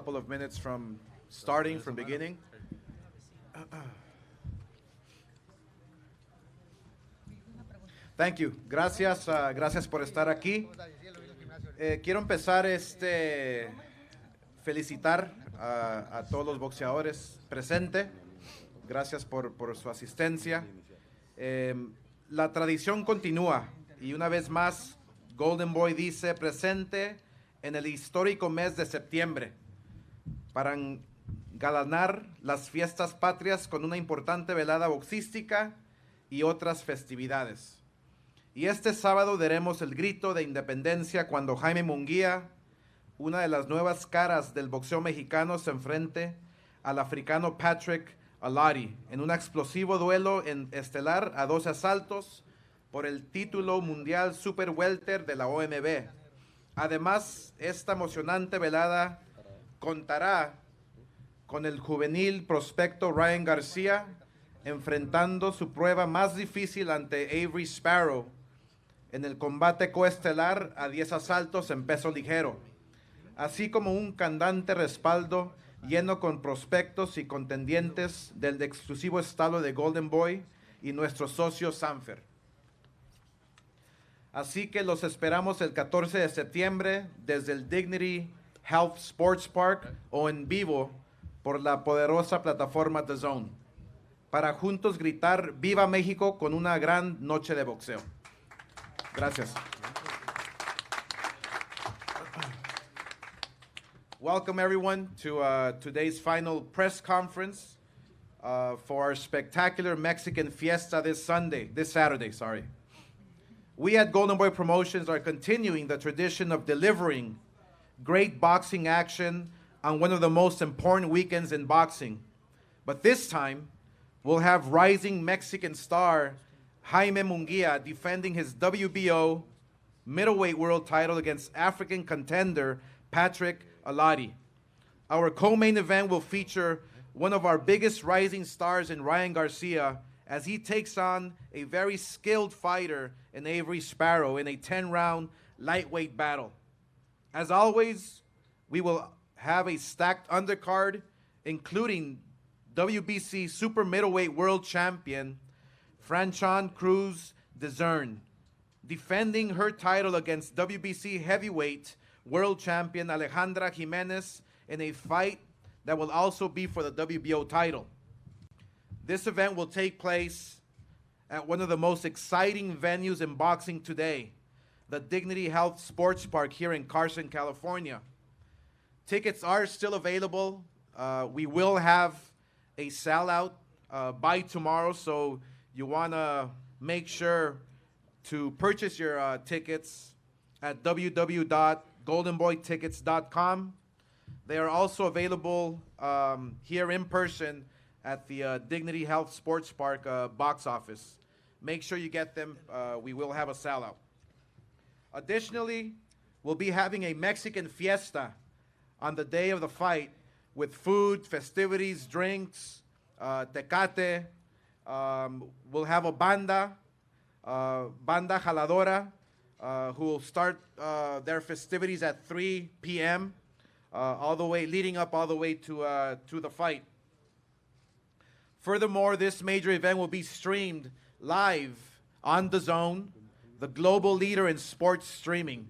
couple of minutes from starting, from beginning. Thank you. Gracias, gracias por estar aquí. Quiero empezar felicitar a todos los boxeadores presentes. Gracias por su asistencia. La tradición continúa y una vez más Golden Boy dice presente en el histórico mes de septiembre para engalanar las fiestas patrias con una importante velada boxística y otras festividades. Y este sábado daremos el grito de independencia cuando Jaime Munguia, una de las nuevas caras del boxeo mexicano, se enfrente al africano Allotey en un explosivo duelo estelar a 12 asaltos por el título mundial Super Welter de la OMB. Además, esta emocionante velada contará con el juvenil prospecto Ryan Garcia enfrentando su prueba más difícil ante Avery Sparrow en el combate coestelar a 10 asaltos en peso ligero, así como un candente respaldo lleno con prospectos y contendientes del exclusivo estado de Golden Boy y nuestro socio Sanfer. Así que los esperamos el 14 de septiembre desde el Dignity Health Sports Park o en vivo por la poderosa plataforma Dazn, para juntos gritar ¡Viva México! Con una gran noche de boxeo. Gracias. Welcome everyone to today's final press conference for our spectacular Mexican fiesta this Saturday. We at Golden Boy Promotions are continuing the tradition of delivering great boxing action on one of the most important weekends in boxing. But this time, we'll have rising Mexican star Jaime Munguia defending his WBO middleweight world title against African contender Allotey. Our co-main event will feature one of our biggest rising stars in Ryan Garcia as he takes on a very skilled fighter in Avery Sparrow in a 10-round lightweight battle. As always, we will have a stacked undercard, including WBC super middleweight world champion Franchon Cruz Dazn, defending her title against WBC heavyweight world champion Alejandro Jimenez in a fight that will also be for the WBO title. This event will take place at one of the most exciting venues in boxing today, the Dignity Health Sports Park here in Carson, California. Tickets are still available. We will have a sellout by tomorrow, so you want to make sure to purchase your tickets at www.goldenboytickets.com. They are also available here in person at the Dignity Health Sports Park box office. Make sure you get them. We will have a sellout. Additionally, we'll be having a Mexican fiesta on the day of the fight with food, festivities, drinks, tecate. We'll have a banda jaladora, who will start their festivities at 3 p.m. Leading up all the way to the fight. Furthermore, this major event will be streamed live on Dazn, the global leader in sports streaming.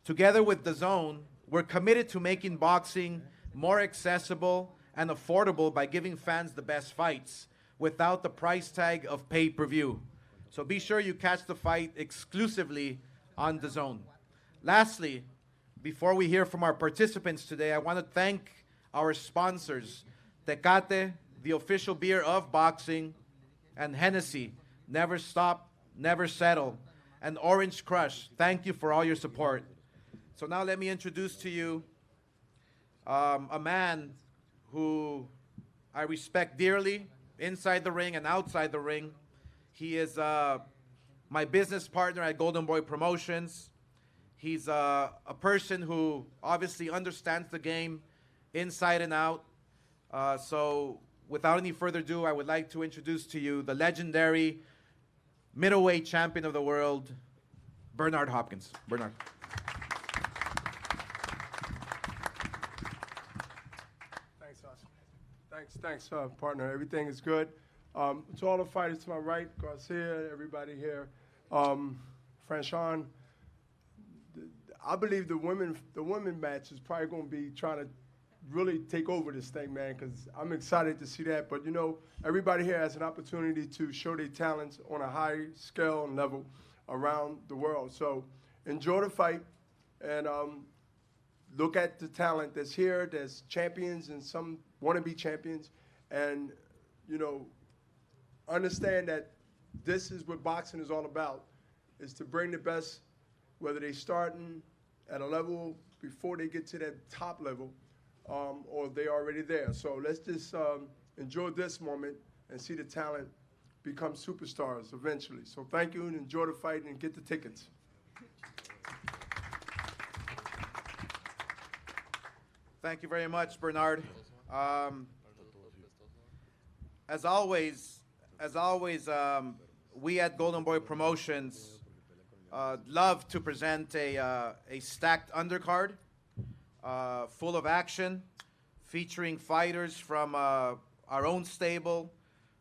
Together with Dazn, we're committed to making boxing more accessible and affordable by giving fans the best fights without the price tag of pay-per-view. So be sure you catch the fight exclusively on Dazn. Lastly, before we hear from our participants today, I want to thank our sponsors, Tecate, the official beer of boxing, and Hennessy, Never Stop, Never Settle, and Orange Crush. Thank you for all your support. So now let me introduce to you a man who I respect dearly inside the ring and outside the ring. He is my business partner at Golden Boy Promotions. He's a person who obviously understands the game inside and out. So without any further ado, I would like to introduce to you the legendary middleweight champion of the world, Bernard Hopkins. Bernard. Thanks, partner. Everything is good. To all the fighters to my right, Garcia, everybody here, Franchon. I believe the women match is probably going to be trying to really take over this thing, man, because I'm excited to see that. But, you know, everybody here has an opportunity to show their talents on a high scale and level around the world. So enjoy the fight and look at the talent that's here. There's champions and some wannabe champions. And, you know, understand that this is what boxing is all about, is to bring the best, whether they're starting at a level before they get to that top level, or they're already there. So let's just enjoy this moment and see the talent become superstars eventually. So thank you, and enjoy the fight and get the tickets. Thank you very much, Bernard. As always, we at Golden Boy Promotions love to present a stacked undercard, full of action, featuring fighters from our own stable,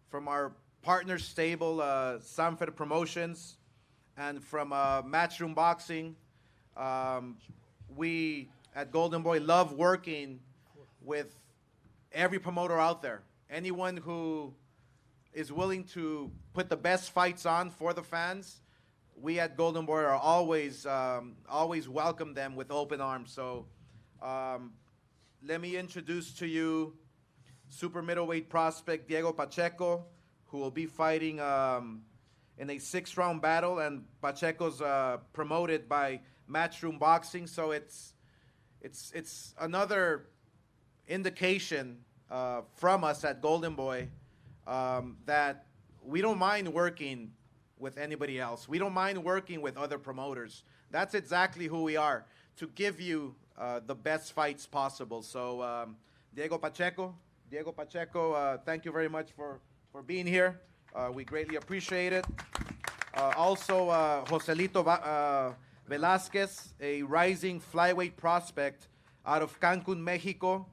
from our partner stable, Sanford Promotions, and from Matchroom Boxing. We at Golden Boy love working with every promoter out there. Anyone who is willing to put the best fights on for the fans, we at Golden Boy are always welcome them with open arms. So let me introduce to you super middleweight prospect Diego Pacheco, who will be fighting in a 6-round battle, and Pacheco's promoted by Matchroom Boxing. So it's another indication from us at Golden Boy that we don't mind working with anybody else. We don't mind working with other promoters. That's exactly who we are, to give you the best fights possible. So Diego Pacheco, thank you very much for being here. We greatly appreciate it. Also, Joselito Velasquez, a rising flyweight prospect out of Cancun, Mexico,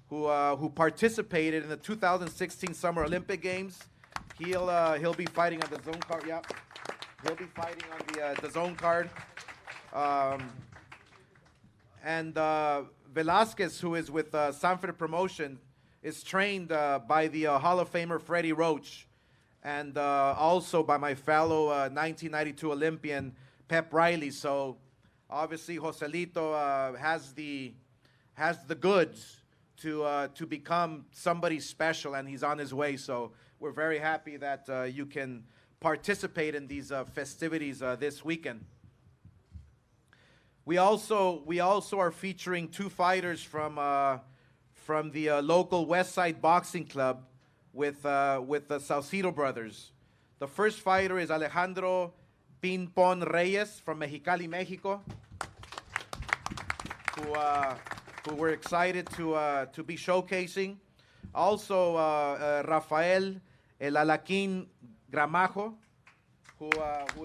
who participated in the 2016 Summer Olympic Games. He'll be fighting on the zone card. Yeah, he'll be fighting on the zone card. And Velasquez, who is with Sanford Promotion, is trained by the Hall of Famer Freddie Roach, and also by my fellow 1992 Olympian Pep Riley. So obviously Joselito has the goods to become somebody special, and he's on his way. So we're very happy that you can participate in these festivities this weekend. We also are featuring 2 fighters from the local West Side Boxing Club with the Saucedo brothers. The first fighter is Alejandro Pimpin Reyes from Mexicali, Mexico, who we're excited to be showcasing. Also, Rafael El Alaquín Gramajo, who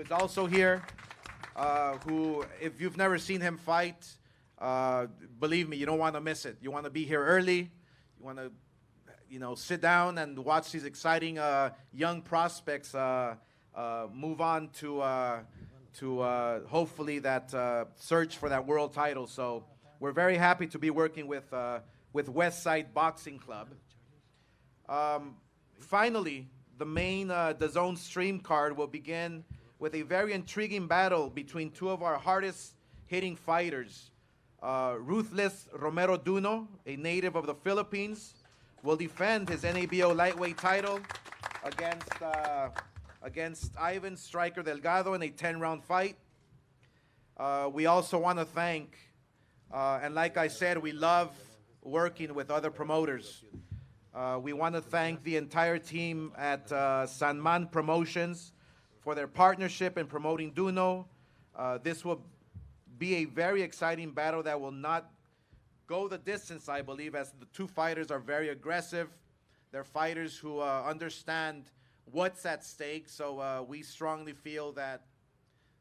is also here. Who, if you've never seen him fight, believe me, you don't want to miss it. You want to be here early. You want to, sit down and watch these exciting young prospects move on to hopefully that search for that world title. So we're very happy to be working with West Side Boxing Club. Finally, the main Dazn stream card will begin with a very intriguing battle between 2 of our hardest hitting fighters. Ruthless Romero Duno, a native of the Philippines, will defend his NABO lightweight title against Ivan Striker Delgado in a 10-round fight. We also want to thank, and like I said, we love working with other promoters. We want to thank the entire team at San Man Promotions for their partnership in promoting Duno. This will be a very exciting battle that will not go the distance, I believe, as the 2 fighters are very aggressive. They're fighters who understand what's at stake. So we strongly feel that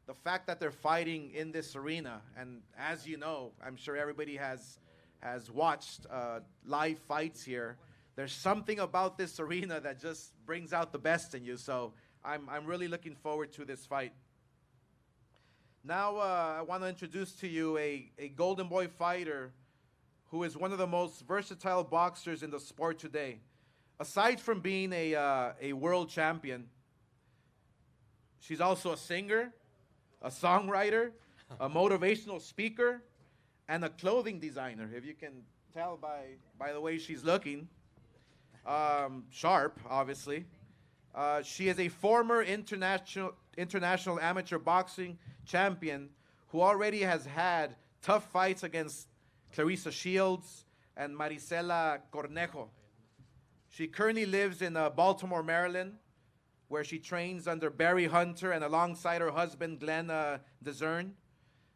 the fact that they're fighting in this arena, and as you know, I'm sure everybody has watched live fights here, there's something about this arena that just brings out the best in you. So I'm really looking forward to this fight. Now I want to introduce to you a Golden Boy fighter who is one of the most versatile boxers in the sport today. Aside from being a world champion, she's also a singer, a songwriter, a motivational speaker, and a clothing designer. If you can tell by the way she's looking. Sharp, obviously. She is a former international amateur boxing champion who already has had tough fights against Clarissa Shields and Marisela Cornejo. She currently lives in Baltimore, Maryland, where she trains under Barry Hunter and alongside her husband, Glenn Dazn.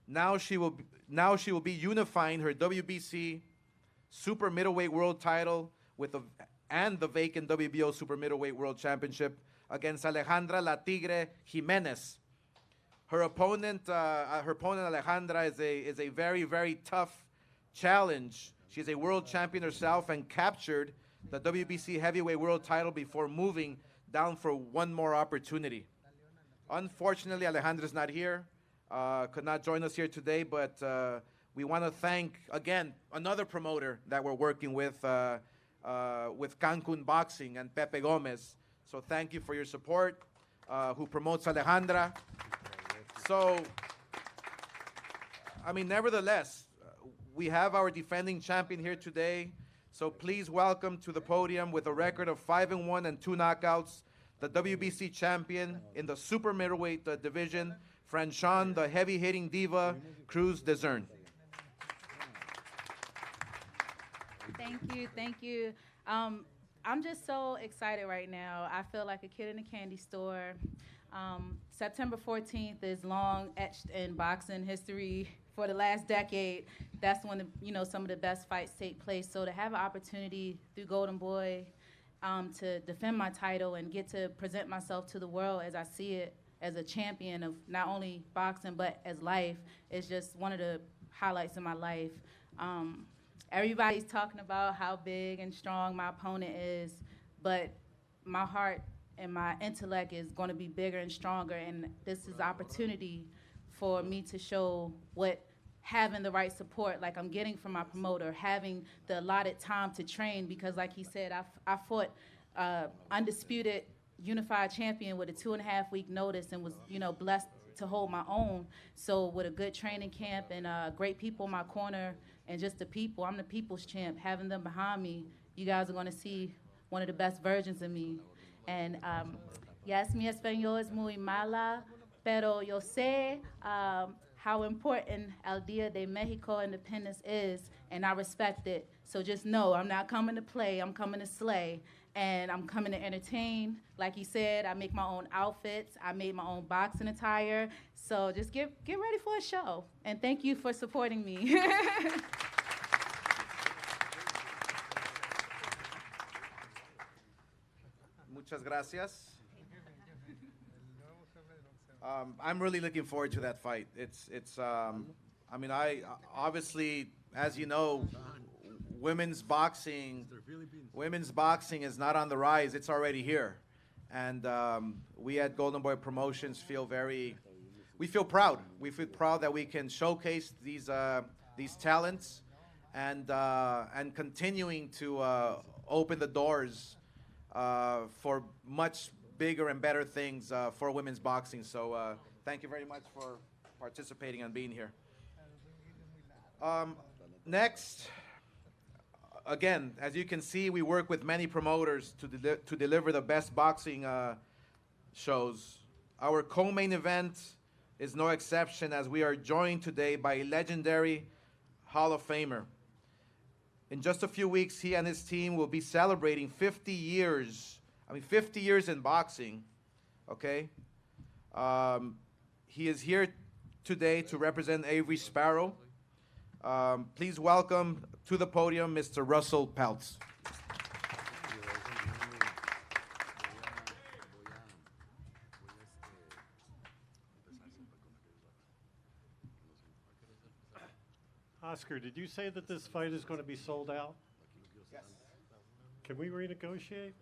Now she will be unifying her WBC super middleweight world title and the vacant WBO super middleweight world championship against Alejandra La Tigre Jimenez. Her opponent Alejandra is a very, very tough challenge. She's a world champion herself and captured the WBC heavyweight world title before moving down for one more opportunity. Unfortunately, Alejandra's not here, could not join us here today, but we want to thank, again, another promoter that we're working with Cancun Boxing and Pepe Gomez. So thank you for your support, who promotes Alejandra. So, I mean, nevertheless, we have our defending champion here today. So please welcome to the podium with a record of 5-1 and 2 knockouts, the WBC champion in the super middleweight division, Franchon, the heavy-hitting diva, Cruz Dazn. Thank you. I'm just so excited right now. I feel like a kid in a candy store. September 14th is long etched in boxing history for the last decade. That's when some of the best fights take place. So to have an opportunity through Golden Boy to defend my title and get to present myself to the world as I see it, as a champion of not only boxing but as life, is just one of the highlights of my life. Everybody's talking about how big and strong my opponent is, but my heart and my intellect is going to be bigger and stronger, and this is opportunity for me to show what having the right support, like I'm getting from my promoter, having the allotted time to train, because like he said, I fought undisputed unified champion with a 2.5-week notice and was blessed to hold my own. So with a good training camp and great people in my corner and just the people, I'm the people's champ, having them behind me, you guys are going to see one of the best versions of me. And yes, mi español es muy mala, pero yo sé how important El Día de Mexico independence is, and I respect it. So just know I'm not coming to play, I'm coming to slay, and I'm coming to entertain. Like he said, I make my own outfits, I made my own boxing attire, so just get ready for a show. And thank you for supporting me. Muchas gracias. I'm really looking forward to that fight. I mean, obviously, as you know, women's boxing is not on the rise. It's already here. And we at Golden Boy Promotions feel proud. We feel proud that we can showcase these talents and continuing to open the doors for much bigger and better things for women's boxing. So thank you very much for participating and being here. Next, again, as you can see, we work with many promoters to deliver the best boxing shows. Our co-main event is no exception, as we are joined today by a legendary Hall of Famer. In just a few weeks, he and his team will be celebrating 50 years. 50 years in boxing, okay? He is here today to represent Avery Sparrow. Please welcome to the podium Mr. Russell Peltz. Oscar, did you say that this fight is going to be sold out? Yes. Can we renegotiate?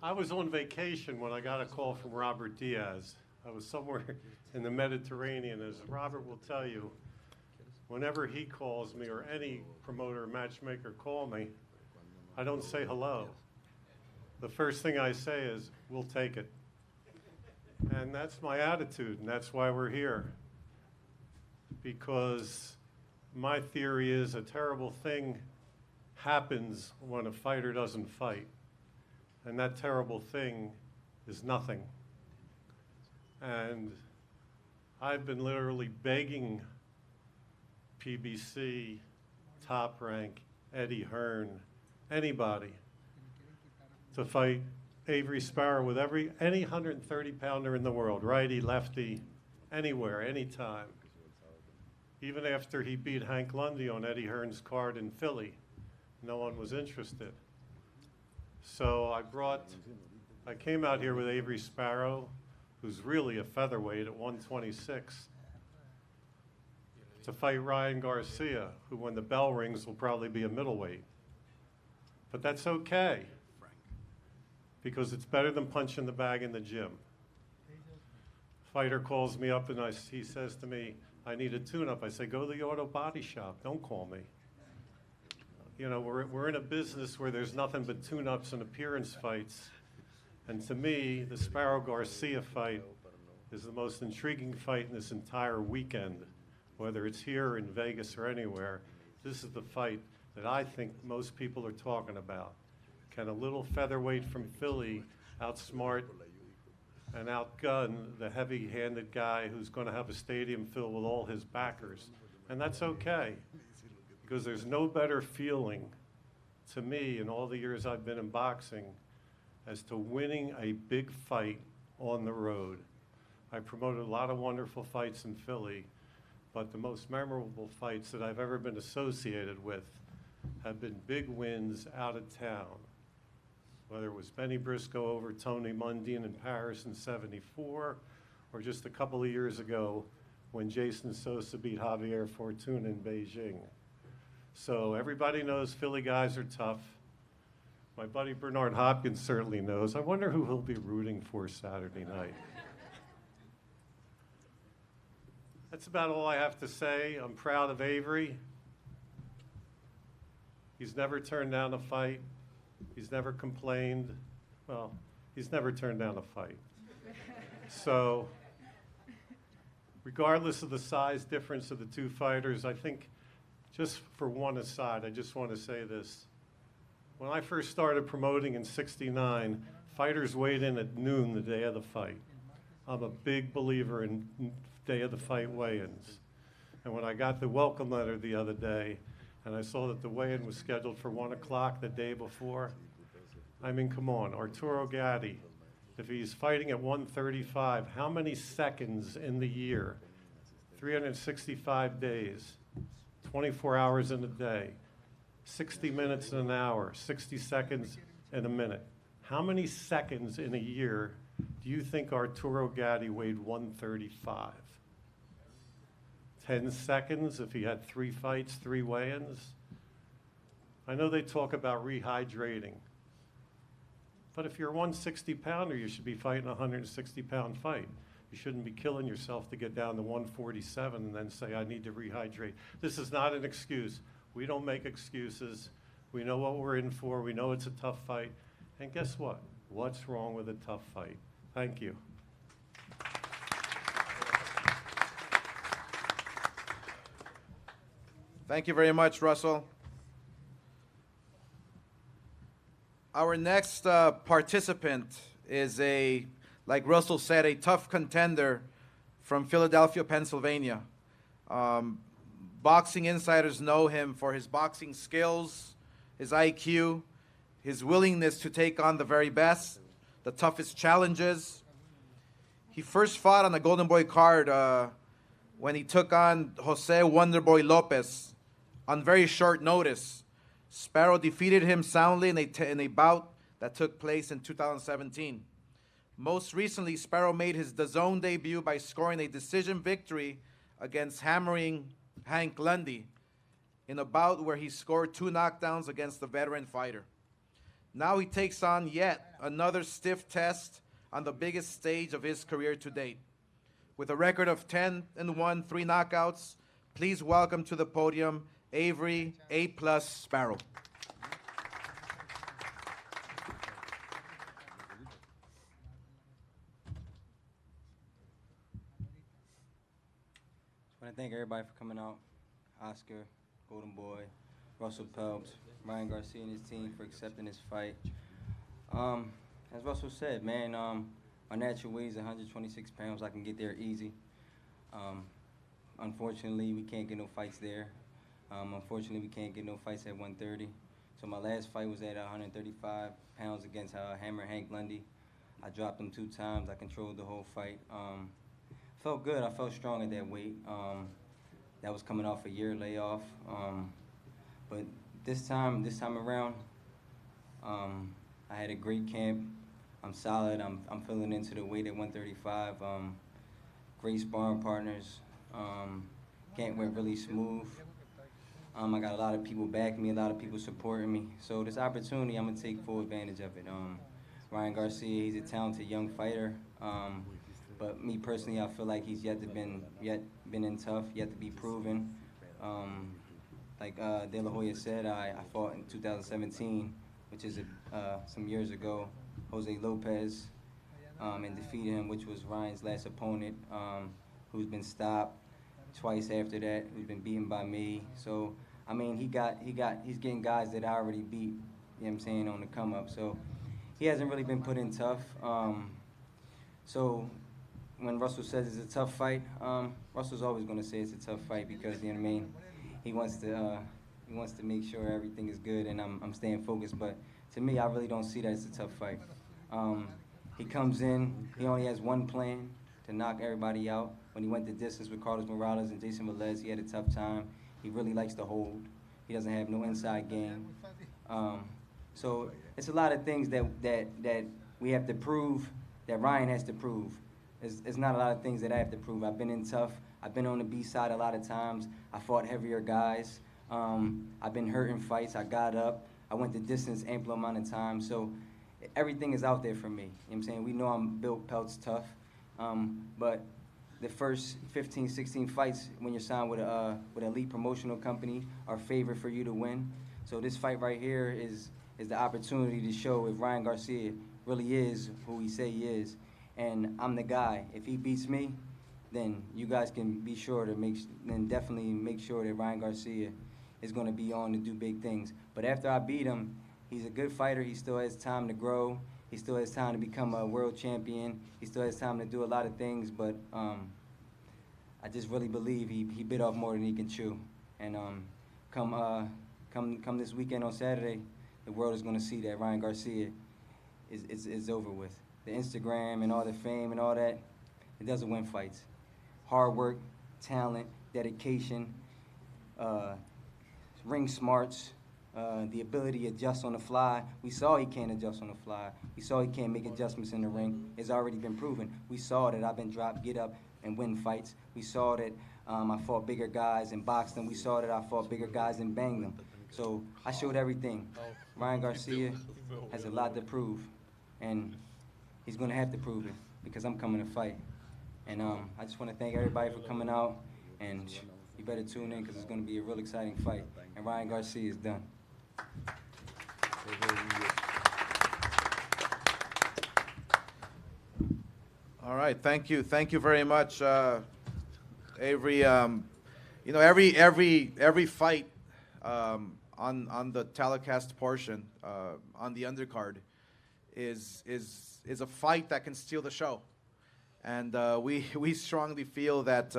I was on vacation when I got a call from Robert Diaz. I was somewhere in the Mediterranean. As Robert will tell you, whenever he calls me or any promoter or matchmaker call me, I don't say hello. The first thing I say is, we'll take it. And that's my attitude, and that's why we're here. Because my theory is a terrible thing happens when a fighter doesn't fight. And that terrible thing is nothing. And I've been literally begging PBC, Top Rank, Eddie Hearn, anybody to fight Avery Sparrow with any 130-pounder in the world, righty, lefty, anywhere, anytime. Even after he beat Hank Lundy on Eddie Hearn's card in Philly, no one was interested. So I came out here with Avery Sparrow, who's really a featherweight at 126, to fight Ryan Garcia, who when the bell rings will probably be a middleweight. But that's okay, because it's better than punching the bag in the gym. Fighter calls me up and he says to me, I need a tune-up. I say, go to the auto body shop, don't call me. You know, we're in a business where there's nothing but tune-ups and appearance fights. And to me, the Sparrow Garcia fight is the most intriguing fight in this entire weekend. Whether it's here in Vegas or anywhere, this is the fight that I think most people are talking about. Can a little featherweight from Philly outsmart and outgun the heavy-handed guy who's going to have a stadium filled with all his backers? And that's okay, because there's no better feeling to me in all the years I've been in boxing as to winning a big fight on the road. I promoted a lot of wonderful fights in Philly, but the most memorable fights that I've ever been associated with have been big wins out of town. Whether it was Benny Briscoe over Tony Mundine in Paris in '74, or just a couple of years ago when Jason Sosa beat Javier Fortuna in Beijing. So everybody knows Philly guys are tough. My buddy Bernard Hopkins certainly knows. I wonder who he'll be rooting for Saturday night. That's about all I have to say. I'm proud of Avery. He's never turned down a fight. He's never complained. Well, he's never turned down a fight. So, regardless of the size difference of the two fighters, I think, just for one aside, I just want to say this. When I first started promoting in '69, fighters weighed in at noon the day of the fight. I'm a big believer in day of the fight weigh-ins. And when I got the welcome letter the other day, and I saw that the weigh-in was scheduled for 1 o'clock the day before, I mean, come on, Arturo Gatti, if he's fighting at 135, how many seconds in the year, 365 days, 24 hours in a day, 60 minutes in an hour, 60 seconds in a minute. How many seconds in a year do you think Arturo Gatti weighed 135? 10 seconds if he had 3 fights, 3 weigh-ins? I know they talk about rehydrating, but if you're a 160-pounder, you should be fighting a 160-pound fight. You shouldn't be killing yourself to get down to 147 and then say, I need to rehydrate. This is not an excuse. We don't make excuses. We know what we're in for. We know it's a tough fight. And guess what? What's wrong with a tough fight? Thank you. Thank you very much, Russell. Our next participant is like Russell said, a tough contender from Philadelphia, Pennsylvania. Boxing insiders know him for his boxing skills, his IQ, his willingness to take on the very best, the toughest challenges. He first fought on the Golden Boy card when he took on Jose Wonderboy Lopez on very short notice. Sparrow defeated him soundly in a bout that took place in 2017. Most recently, Sparrow made his Dazn debut by scoring a decision victory against hammering Hank Lundy in a bout where he scored 2 knockdowns against the veteran fighter. Now he takes on yet another stiff test on the biggest stage of his career to date. With a record of 10-1, 3 knockouts, please welcome to the podium Avery A+ Sparrow. I want to thank everybody for coming out. Oscar, Golden Boy, Russell Peltz, Ryan Garcia and his team for accepting this fight. As Russell said, man, my natural weight is 126 pounds. I can get there easy. Unfortunately, we can't get no fights there. Unfortunately, we can't get no fights at 130. So my last fight was at 135 pounds against Hammer Hank Lundy. I dropped him 2 times. I controlled the whole fight. Felt good. I felt strong at that weight. That was coming off a year layoff. But this time around, I had a great camp. I'm solid. I'm filling into the weight at 135. Great sparring partners. Camp went really smooth. I got a lot of people backing me, a lot of people supporting me. So this opportunity, I'm gonna take full advantage of it. Ryan Garcia, he's a talented young fighter. But me personally, I feel like he's yet been in tough, yet to be proven. Like De La Hoya said, I fought in 2017, which is some years ago, Jose Lopez, and defeated him, which was Ryan's last opponent, who's been stopped twice after that, who's been beaten by me. So, I mean, he's getting guys that I already beat, you know what I'm saying, on the come up. So, he hasn't really been put in tough. So, when Russell says it's a tough fight, Russell's always going to say it's a tough fight because, you know what I mean, he wants to make sure everything is good and I'm staying focused. But to me, I really don't see that it's a tough fight. He comes in, he only has one plan, to knock everybody out. When he went the distance with Carlos Morales and Jason Velez, he had a tough time. He really likes to hold. He doesn't have no inside game. So it's a lot of things that we have to prove, that Ryan has to prove. It's not a lot of things that I have to prove. I've been in tough. I've been on the B side a lot of times. I fought heavier guys. I've been hurt in fights. I got up. I went the distance ample amount of time. So everything is out there for me. You know what I'm saying? We know I'm built Peltz tough. But the first 15, 16 fights when you're signed with an elite promotional company are favored for you to win. So this fight right here is the opportunity to show if Ryan Garcia really is who he say he is. And I'm the guy. If he beats me, then you guys can be sure to definitely make sure that Ryan Garcia is going to be on to do big things. But after I beat him, he's a good fighter. He still has time to grow. He still has time to become a world champion. He still has time to do a lot of things. But I just really believe he bit off more than he can chew. And come this weekend on Saturday, the world is going to see that Ryan Garcia is over with. The Instagram and all the fame and all that, it doesn't win fights. Hard work, talent, dedication, ring smarts, the ability to adjust on the fly. We saw he can't adjust on the fly. We saw he can't make adjustments in the ring. It's already been proven. We saw that I've been dropped, get up, and win fights. We saw that I fought bigger guys and boxed them. We saw that I fought bigger guys and banged them. So I showed everything. Ryan Garcia has a lot to prove, and he's going to have to prove it because I'm coming to fight. And I just want to thank everybody for coming out, and you better tune in because it's going to be a real exciting fight. And Ryan Garcia is done. All right, thank you very much, Avery. You know, every fight on the telecast portion on the undercard is a fight that can steal the show, and we strongly feel that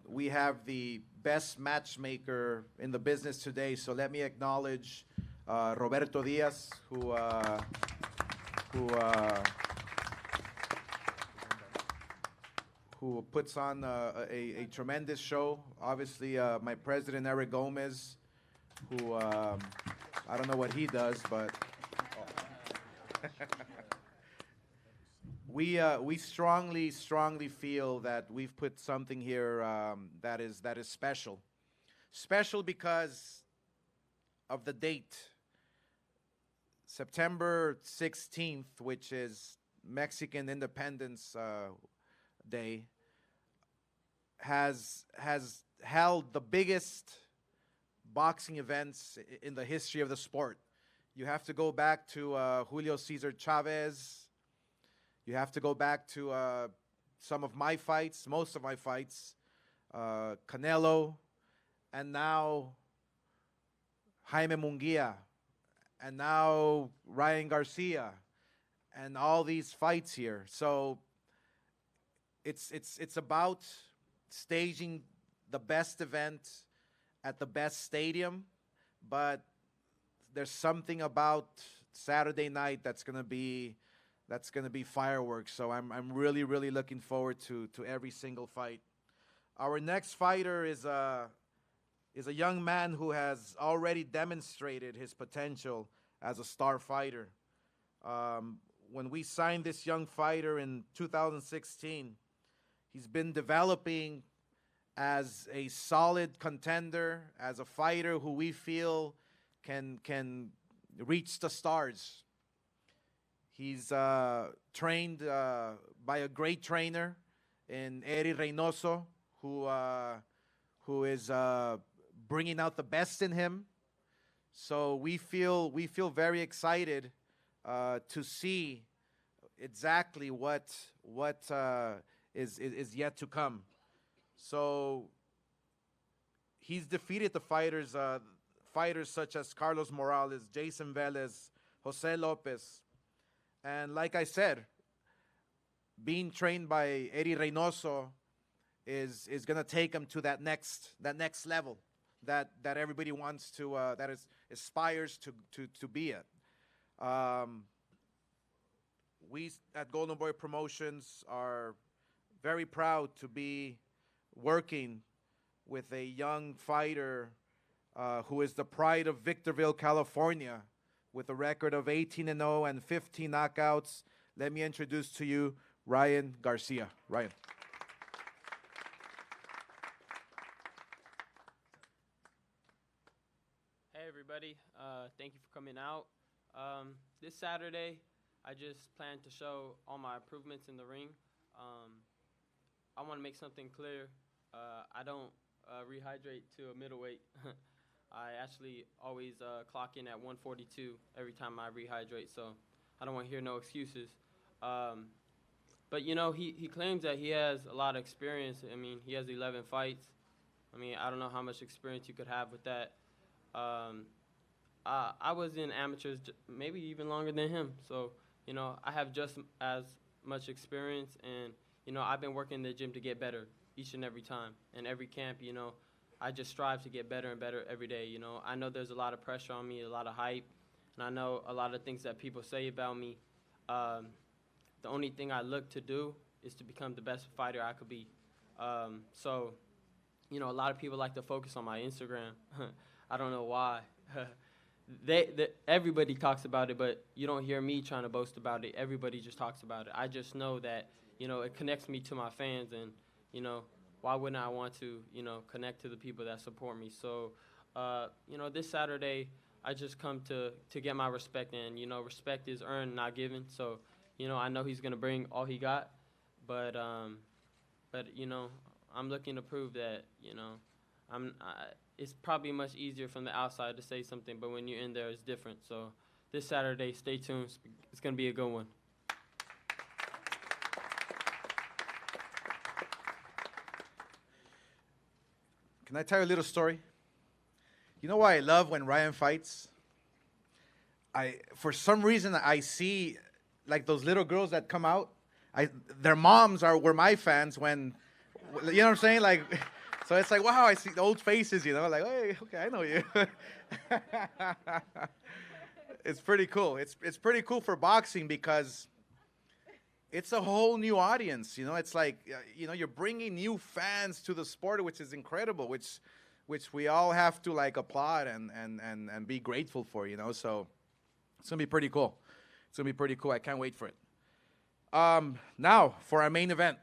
we have the best matchmaker in the business today. So let me acknowledge Roberto Diaz, who puts on a tremendous show. Obviously, my president, Eric Gomez, who I don't know what he does, but we strongly feel that we've put something here that is special. Special because of the date. September 16th, which is Mexican Independence Day, has held the biggest boxing events in the history of the sport. You have to go back to Julio Cesar Chavez. You have to go back to some of my fights, most of my fights, Canelo, and now Jaime Munguia, and now Ryan Garcia, and all these fights here. So it's about staging the best event at the best stadium, but there's something about Saturday night that's gonna be fireworks. So I'm really looking forward to every single fight. Our next fighter is a young man who has already demonstrated his potential as a star fighter. When we signed this young fighter in 2016, he's been developing as a solid contender, as a fighter who we feel can reach the stars. He's trained by a great trainer in Eri Reynoso, who is bringing out the best in him. So we feel very excited to see exactly what is yet to come. So he's defeated the fighters such as Carlos Morales, Jason Velez, Jose Lopez, and like I said, being trained by Eri Reynoso is gonna take him to that next level that everybody wants to aspires to be at. We at Golden Boy Promotions are very proud to be working with a young fighter who is the pride of Victorville, California, with a record of 18-0 and 15 knockouts. Let me introduce to you Ryan Garcia. Ryan. Hey everybody, thank you for coming out. This Saturday, I just plan to show all my improvements in the ring. I want to make something clear. I don't rehydrate to a middleweight. I actually always clock in at 142 every time I rehydrate, so I don't want to hear no excuses. But you know, he claims that he has a lot of experience. I mean, he has 11 fights. I mean, I don't know how much experience you could have with that. I was in amateurs maybe even longer than him, so you know, I have just as much experience, and you know, I've been working in the gym to get better each and every time. And every camp, you know, I just strive to get better and better every day, you know. I know there's a lot of pressure on me, a lot of hype, and I know a lot of things that people say about me. The only thing I look to do is to become the best fighter I could be. So, you know, a lot of people like to focus on my Instagram. I don't know why. Everybody talks about it, but you don't hear me trying to boast about it. Everybody just talks about it. I just know that, you know, it connects me to my fans, and, you know, why wouldn't I want to, you know, connect to the people that support me? So, you know, this Saturday, I just come to get my respect, and, you know, respect is earned, not given. So, you know, I know he's going to bring all he got, but, you know, I'm looking to prove that, you know, it's probably much easier from the outside to say something, but when you're in there, it's different. So this Saturday, stay tuned. It's going to be a good one. Can I tell you a little story? You know why I love when Ryan fights? For some reason, I see like those little girls that come out. Their moms were my fans when, you know what I'm saying? Like, so it's like, wow, I see the old faces, you know, like, hey, okay, I know you. It's pretty cool. It's pretty cool for boxing because it's a whole new audience, you know. It's like, you know, you're bringing new fans to the sport, which is incredible, which we all have to like applaud and be grateful for, you know. So it's gonna be pretty cool. It's gonna be pretty cool. I can't wait for it. Now for our main event.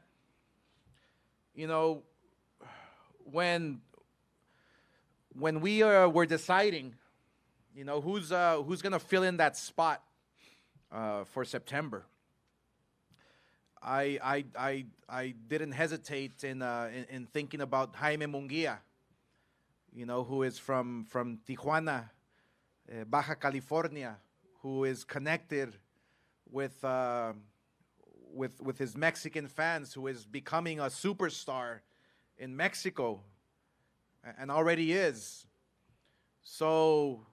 You know, when when we were deciding, who's going to fill in that spot for September, I didn't hesitate in thinking about Jaime Munguia, who is from Tijuana, Baja California, who is connected with his Mexican fans, who is becoming a superstar in Mexico, and already is. So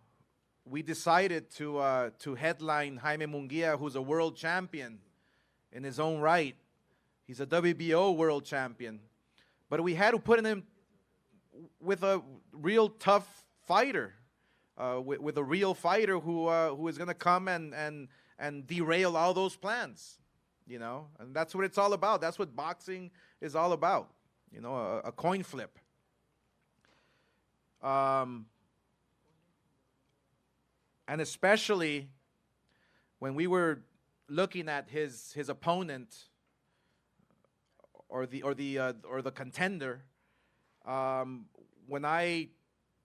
we decided to headline Jaime Munguia, who's a world champion in his own right. He's a WBO world champion. But we had to put him with a real tough fighter, with a real fighter who is going to come and derail all those plans, And that's what it's all about. That's what boxing is all about, a coin flip. And especially when we were looking at his opponent or the contender, when I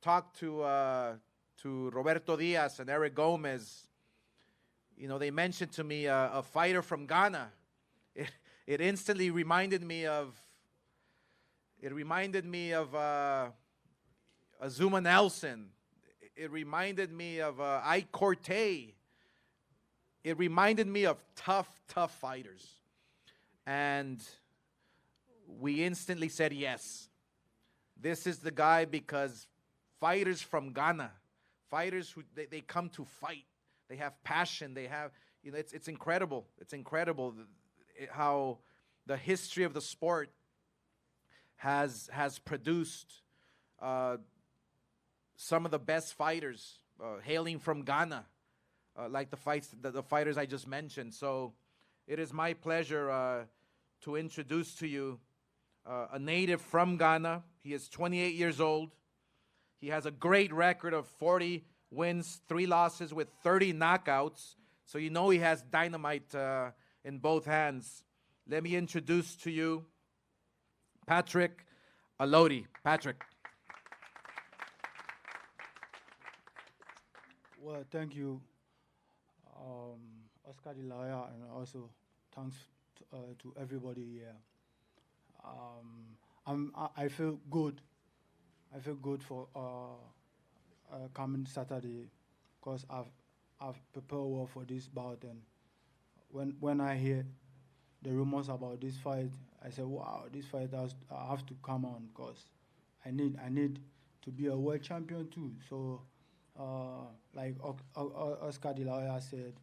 talked to Roberto Diaz and Eric Gomez, they mentioned to me a fighter from Ghana. It instantly reminded me of Azuma Nelson. It reminded me of Ike Cortez. It reminded me of tough fighters. And we instantly said yes. This is the guy, because fighters from Ghana, fighters who they come to fight. They have passion. They have, it's incredible. It's incredible how the history of the sport has produced some of the best fighters hailing from Ghana, like the fighters I just mentioned. So it is my pleasure to introduce to you a native from Ghana. He is 28 years old. He has a great record of 40 wins, 3 losses with 30 knockouts. So he has dynamite in both hands. Let me introduce to you Patrick Allotey. Patrick. Well, thank you, Oscar de la Hoya, and also thanks to everybody here. I feel good. I feel good for coming Saturday, because I've prepared well for this bout, and when I hear the rumors about this fight, I said, wow, this fight I have to come on, because I need to be a world champion too. So like Oscar de la Hoya said,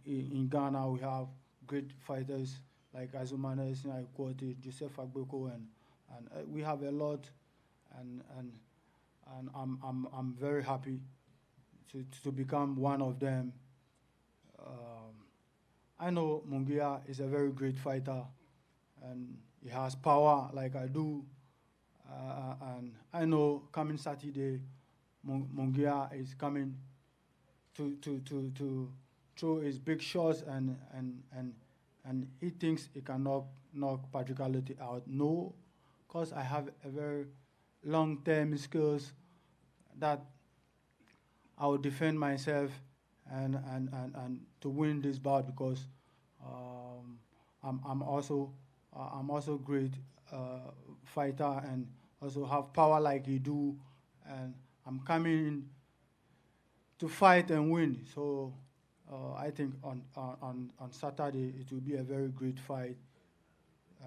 in Ghana we have great fighters like Azuma Nelson, I quoted Joseph Agbeko, and we have a lot, and I'm very happy to become one of them. I know Munguia is a very great fighter, and he has power like I do, and I know coming Saturday, Munguia is coming to throw his big shots, and he thinks he can knock Patrick Allotey out. No, because I have a very long-term skills that I will defend myself and to win this bout, because I'm also great fighter, and also have power like he do, and I'm coming in to fight and win. So I think on Saturday it will be a very great fight,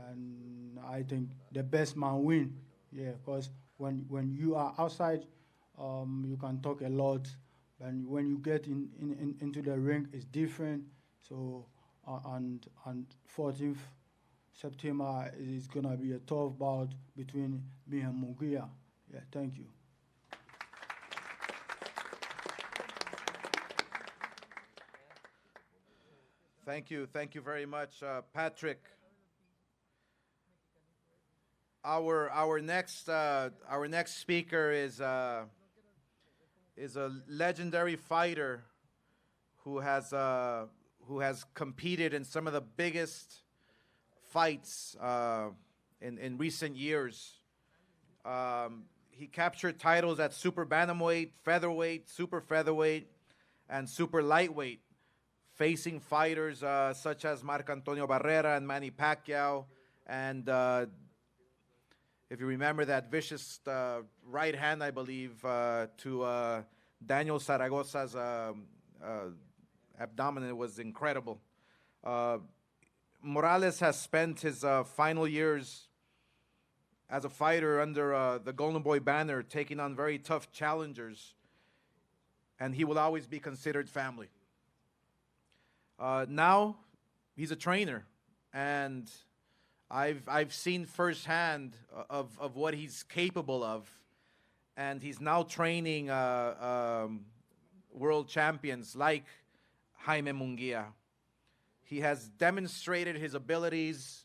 and I think the best man win. Yeah, because when you are outside, you can talk a lot, and when you get into the ring, it's different. So on 14th September, it's gonna be a tough bout between me and Munguia. Yeah, thank you. Thank you very much, Patrick. Our next speaker is a legendary fighter who has competed in some of the biggest fights in recent years. he captured titles at super bantamweight, featherweight, super featherweight, and super lightweight, facing fighters such as Marc Antonio Barrera and Manny Pacquiao. And if you remember that vicious right hand, I believe, to Daniel Zaragoza's abdomen was incredible. Morales has spent his final years as a fighter under the Golden Boy banner, taking on very tough challengers, and he will always be considered family. Now, he's a trainer, and I've seen firsthand of what he's capable of, and he's now training world champions like Jaime Munguia. He has demonstrated his abilities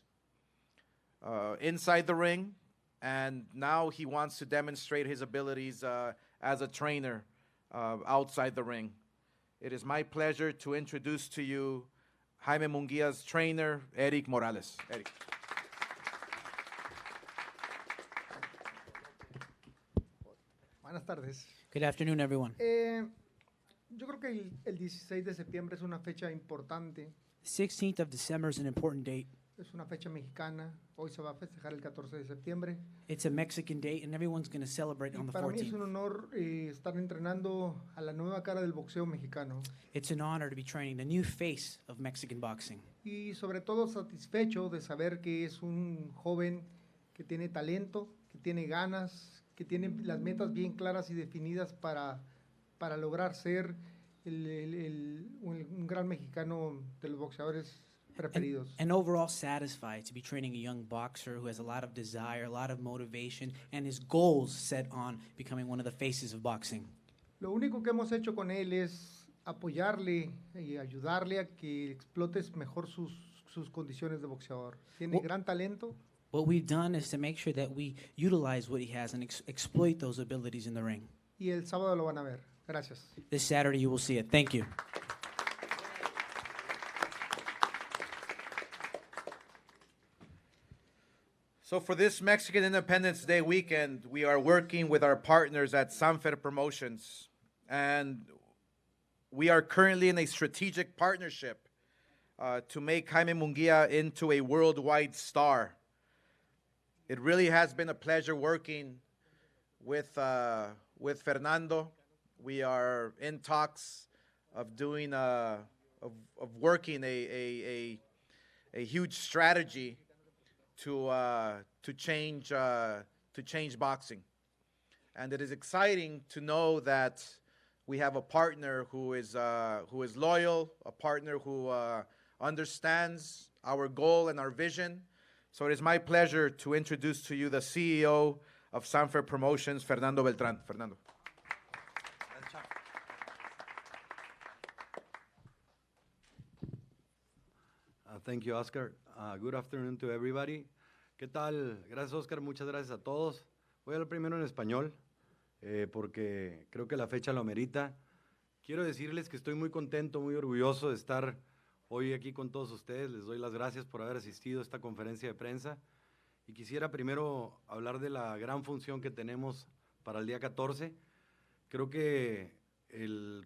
inside the ring, and now he wants to demonstrate his abilities as a trainer outside the ring. It is my pleasure to introduce to you Jaime Munguia's trainer, Eric Morales. Eric. Buenas tardes. Good afternoon, everyone. Yo creo que el 16 de septiembre es una fecha importante. 16th of December is an important date. Es una fecha mexicana. Hoy se va a festejar el 14 de septiembre. It's a Mexican date, and everyone's going to celebrate on the Para mí es un 14th. honor estar entrenando a la nueva cara del boxeo mexicano. It's an honor to be training the new face of Mexican boxing. Y sobre todo satisfecho de saber que es un joven que tiene talento, que tiene ganas, que tiene las metas bien claras y definidas para lograr ser un gran mexicano de los boxeadores preferidos. And overall satisfied to be training a young boxer who has a lot of desire, a lot of motivation, and his goals set on becoming one of the faces of boxing. Lo único que hemos hecho con él es apoyarle y ayudarle a que explote mejor sus condiciones de boxeador. Tiene gran talento. What we've done is to make sure that we utilize what he has and exploit those abilities in the ring. Y el sábado lo van a ver. Gracias. This Saturday you will see it. Thank you. So for this Mexican Independence Day weekend, we are working with our partners at Sanfer Promotions, and we are currently in a strategic partnership to make Jaime Munguia into a worldwide star. It really has been a pleasure working with Fernando. We are in talks of doing of working a huge strategy to change boxing, and it is exciting to know that we have a partner who is loyal, a partner who understands our goal and our vision. So it is my pleasure to introduce to you the CEO of Sanfer Promotions, Fernando Beltrán. Fernando. Thank you, Oscar. Good afternoon to everybody. ¿Qué tal? Gracias, Oscar. Muchas gracias a todos. Voy a hablar primero en español porque creo que la fecha lo amerita. Quiero decirles que estoy muy contento, muy orgulloso de estar hoy aquí con todos ustedes. Les doy las gracias por haber asistido a esta conferencia de prensa. Y quisiera primero hablar de la gran función que tenemos para el día 14. Creo que,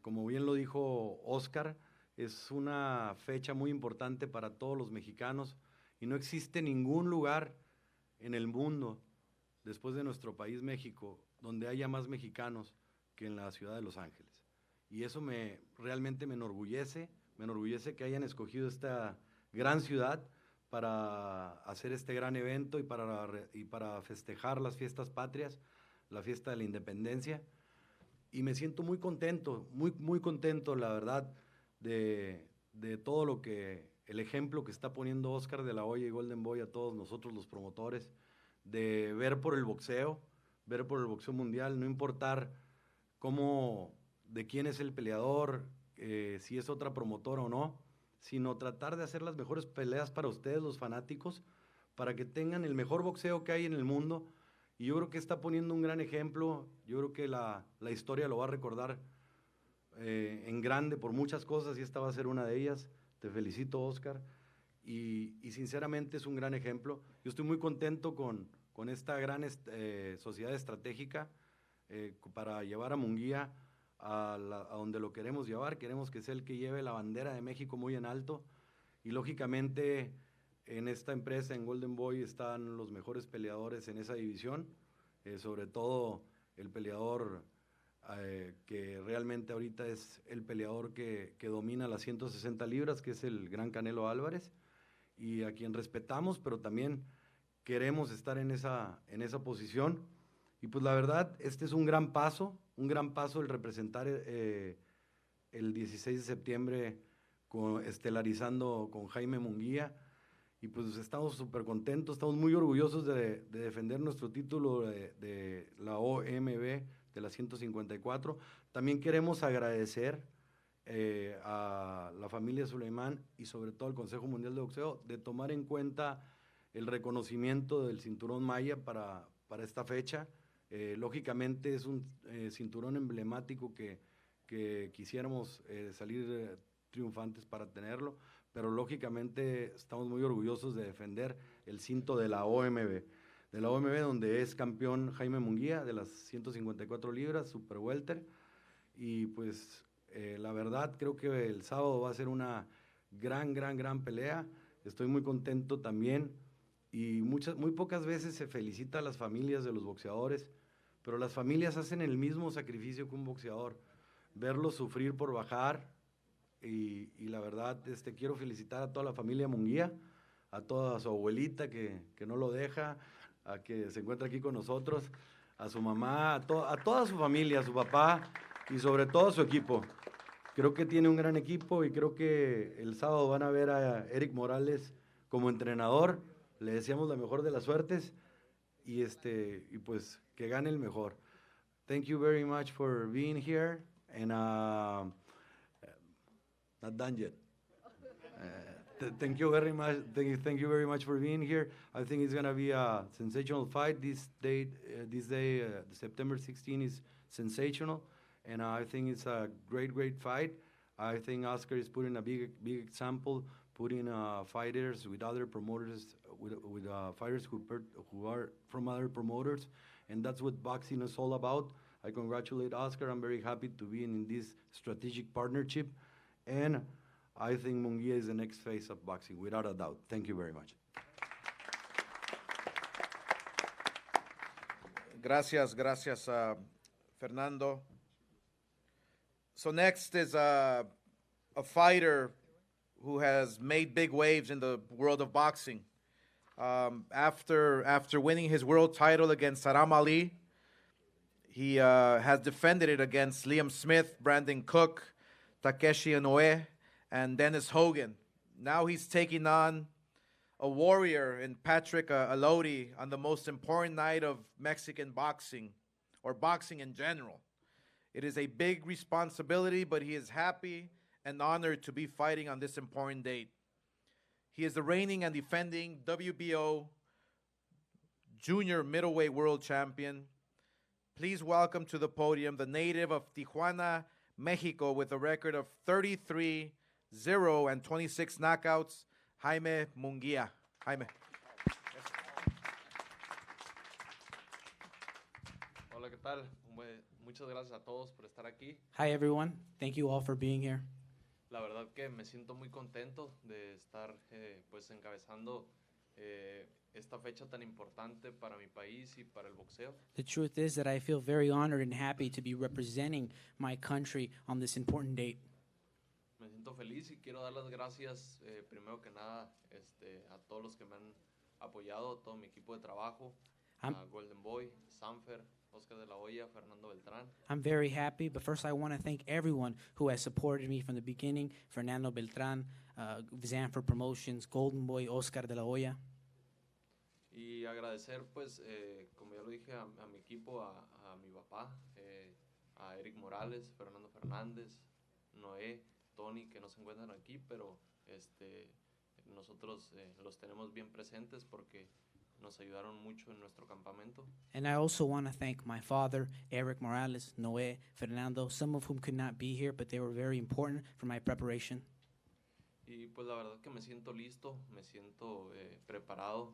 como bien lo dijo Oscar, es una fecha muy importante para todos los mexicanos y no existe ningún lugar en el mundo, después de nuestro país México, donde haya más mexicanos que en la ciudad de Los Ángeles. Y eso realmente me enorgullece que hayan escogido esta gran ciudad para hacer este gran evento y para festejar las fiestas patrias, la fiesta de la independencia. Y me siento muy contento, muy contento, la verdad, de todo el ejemplo que está poniendo Oscar de la Hoya y Golden Boy a todos nosotros los promotores, de ver por el boxeo mundial, no importar de quién es el peleador, si es otra promotora o no, sino tratar de hacer las mejores peleas para ustedes, los fanáticos, para que tengan el mejor boxeo que hay en el mundo. Y yo creo que está poniendo un gran ejemplo. Yo creo que la historia lo va a recordar en grande por muchas cosas, y esta va a ser una de ellas. Te felicito, Oscar, y sinceramente es un gran ejemplo. Yo estoy muy contento con con esta gran sociedad estratégica para llevar a Munguia a donde lo queremos llevar. Queremos que sea el que lleve la bandera de México muy en alto, y lógicamente en esta empresa, en Golden Boy, están los mejores peleadores en esa división, sobre todo el peleador que realmente ahorita es el peleador que domina las 160 libras, que es el Gran Canelo Álvarez, y a quien respetamos, pero también queremos estar en esa posición. Y pues la verdad, este es un gran paso el representar el 16 de septiembre estelarizando con Jaime Munguia. Y pues estamos súper contentos, estamos muy orgullosos de defender nuestro título de la OMB de la 154. También queremos agradecer a la familia Suleimán y sobre todo al Consejo Mundial de Boxeo de tomar en cuenta el reconocimiento del cinturón Maya para esta fecha. Lógicamente es un cinturón emblemático que quisiéramos salir triunfantes para tenerlo, pero lógicamente estamos muy orgullosos de defender el cinto de la OMB, donde es campeón Jaime Munguia de las 154 libras, super welter, y pues la verdad creo que el sábado va a ser una gran pelea. Estoy muy contento también, y muy pocas veces se felicita a las familias de los boxeadores, pero las familias hacen el mismo sacrificio que un boxeador, verlos sufrir por bajar. Y la verdad, quiero felicitar a toda la familia Munguia, a toda su abuelita que no lo deja, a que se encuentra aquí con nosotros, a su mamá, a toda su familia, a su papá y sobre todo a su equipo. Creo que tiene un gran equipo y creo que el sábado van a ver a Eric Morales como entrenador. Le deseamos la mejor de las suertes y pues que gane el mejor. Thank you very much for being here, and not done yet. Thank you very much. Thank you very much for being here. I think it's gonna be a sensational fight. This day, September 16 is sensational, and I think it's a great fight. I think Oscar is putting a big example, putting fighters with other promoters, with fighters who are from other promoters, and that's what boxing is all about. I congratulate Oscar. I'm very happy to be in this strategic partnership. And I think Munguia is the next face of boxing, without a doubt. Thank you very much. Gracias, Fernando. So next is a fighter who has made big waves in the world of boxing. After winning his world title against Saram Ali, he has defended it against Liam Smith, Brandon Cook, Takeshi Inoue, and Dennis Hogan. Now he's taking on a warrior in Patrick Allotey on the most important night of Mexican boxing, or boxing in general. It is a big responsibility, but he is happy and honored to be fighting on this important date. He is the reigning and defending WBO Junior Middleweight World Champion. Please welcome to the podium the native of Tijuana, Mexico, with a record of 33-0 and 26 knockouts, Jaime Munguia. Jaime. Hola, ¿qué tal? Muchas gracias a todos por estar aquí. Hi, everyone. Thank you all for being here. La verdad que me siento muy contento de estar pues encabezando esta fecha tan importante para mi país y para el boxeo. The truth is that I feel very honored and happy to be representing my country on this important date. Me siento feliz y quiero dar las gracias primero que nada a todos los que me han apoyado, todo mi equipo de trabajo, a Golden Boy, Sanfer, Oscar de la Hoya, Fernando Beltrán. I'm very happy, but first I want to thank everyone who has supported me from the beginning, Fernando Beltrán, Zanfer Promotions, Golden Boy, Oscar de la Hoya. Y agradecer, pues, como ya lo dije, a mi equipo, a mi papá, a Eric Morales, Fernando Fernández, Noé, Tony, que no se encuentran aquí, pero nosotros los tenemos bien presentes porque nos ayudaron mucho en nuestro campamento. And I also want to thank my father, Eric Morales, Noé, Fernando, some of whom could not be here, but they were very important for my preparation. Y pues la verdad que me siento listo, me siento preparado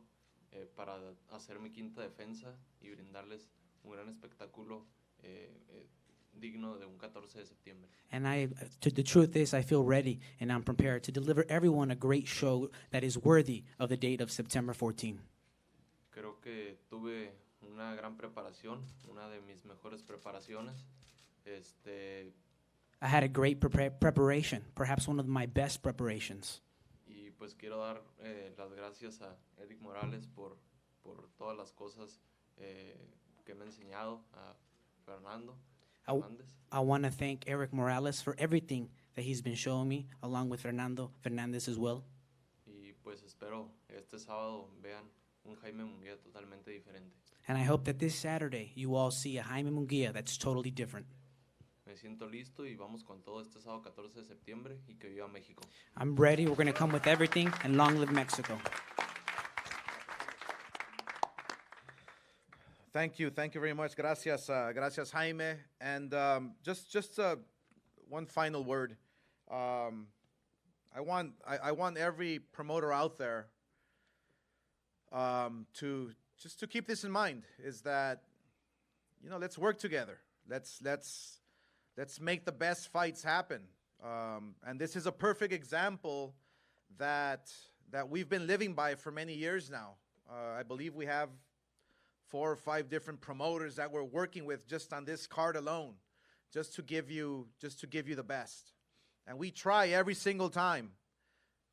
para hacer mi quinta defensa y brindarles un gran espectáculo digno de un 14 de septiembre. And the truth is, I feel ready and I'm prepared to deliver everyone a great show that is worthy of the date of September 14. Creo que tuve una gran preparación, una de mis mejores preparaciones. I had a great preparation, perhaps one of my best preparations. Y pues quiero dar las gracias a Eric Morales por todas las cosas que me ha enseñado, a Fernando Fernández. I want to thank Eric Morales for everything that he's been showing me, along with Fernando Fernández as well. Y pues espero este sábado vean un Jaime Munguia totalmente diferente. And I hope that this Saturday you all see a Jaime Munguia that's totally different. Me siento listo y vamos con todo este sábado 14 de septiembre y que viva México. I'm ready. We're going to come with everything, and long live Mexico. Thank you very much. Gracias, gracias Jaime. And just one final word. I want every promoter out there to keep this in mind. Is that, you know, let's work together. Let's make the best fights happen. And this is a perfect example that we've been living by for many years now. I believe we have 4 or 5 different promoters that we're working with just on this card alone, just to give you the best. And we try every single time.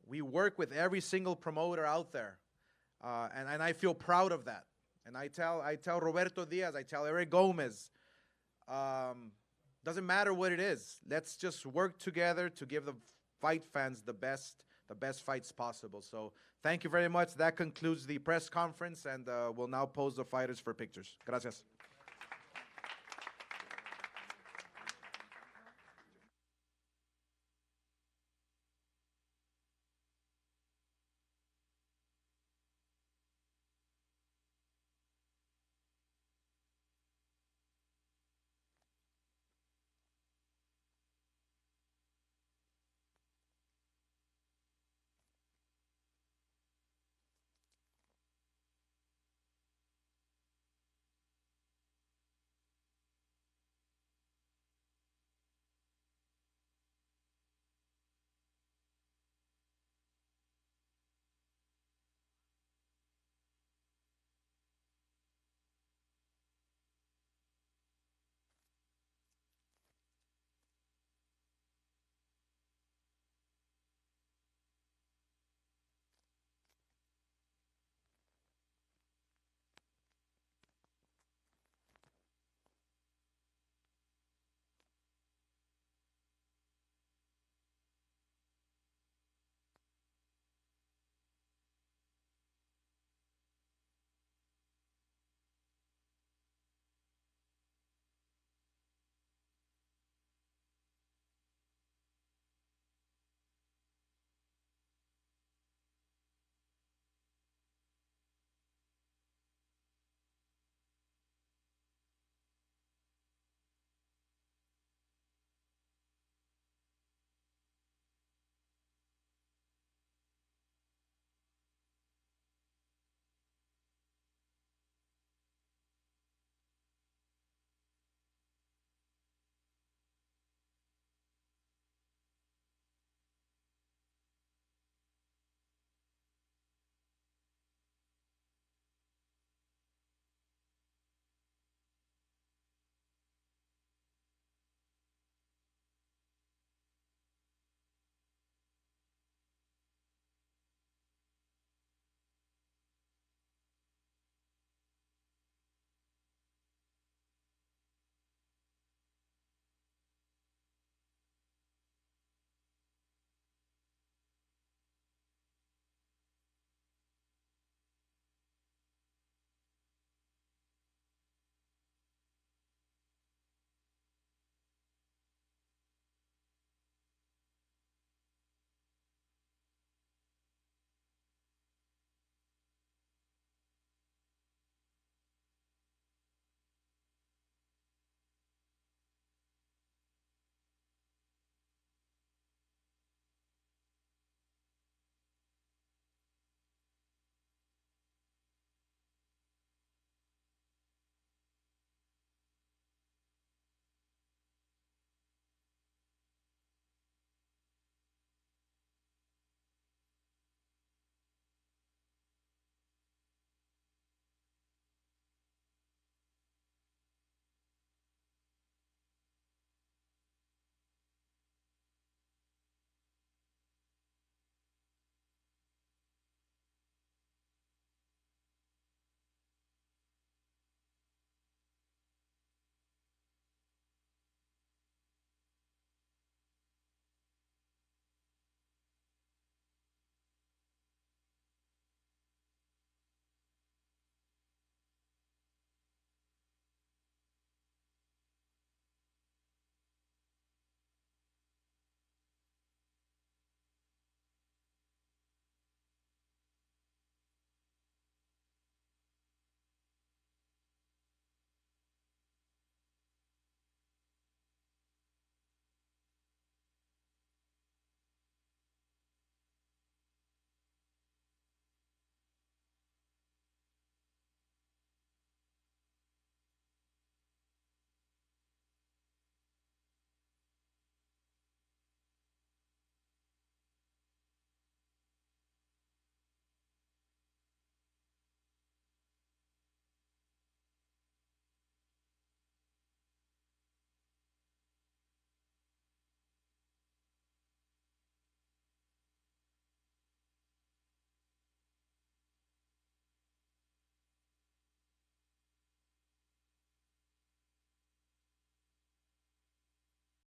We work with every single promoter out there, and I feel proud of that. And I tell Roberto Diaz, I tell Eric Gomez, doesn't matter what it is. Let's just work together to give the fight fans the best fights possible. So thank you very much. That concludes the press conference, and we'll now pose the fighters for pictures. Gracias.